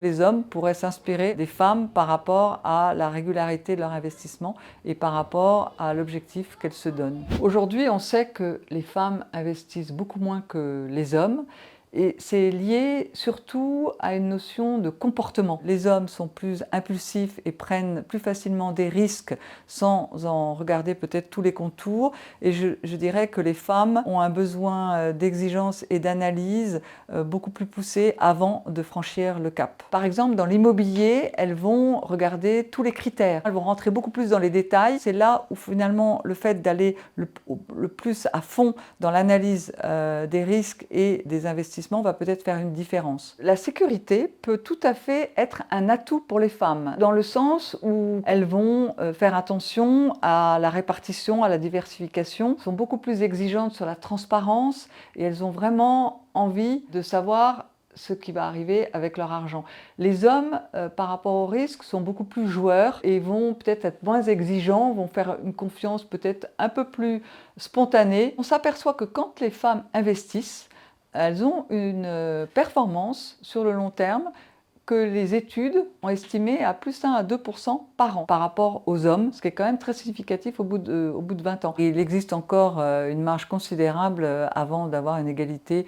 Les hommes pourraient s'inspirer des femmes par rapport à la régularité de leur investissement et par rapport à l'objectif qu'elles se donnent. Aujourd'hui, on sait que les femmes investissent beaucoup moins que les hommes et c'est lié surtout à une notion de comportement. Les hommes sont plus impulsifs et prennent plus facilement des risques sans en regarder peut-être tous les contours. Et je dirais que les femmes ont un besoin d'exigence et d'analyse beaucoup plus poussé avant de franchir le cap. Par exemple, dans l'immobilier, elles vont regarder tous les critères. Elles vont rentrer beaucoup plus dans les détails. C'est là où finalement le fait d'aller le plus à fond dans l'analyse des risques et des investissements va peut-être faire une différence. La sécurité peut tout à fait être un atout pour les femmes, dans le sens où elles vont faire attention à la répartition, à la diversification, sont beaucoup plus exigeantes sur la transparence et elles ont vraiment envie de savoir ce qui va arriver avec leur argent. Les hommes, par rapport au risque, sont beaucoup plus joueurs et vont peut-être être moins exigeants, vont faire une confiance peut-être un peu plus spontanée. On s'aperçoit que quand les femmes investissent, elles ont une performance sur le long terme que les études ont estimé à plus 1 à 2% par an par rapport aux hommes, ce qui est quand même très significatif au bout de 20 ans. Et il existe encore une marge considérable avant d'avoir une égalité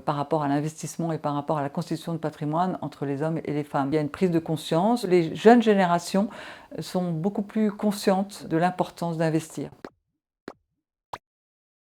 par rapport à l'investissement et par rapport à la constitution de patrimoine entre les hommes et les femmes. Il y a une prise de conscience. Les jeunes générations sont beaucoup plus conscientes de l'importance d'investir.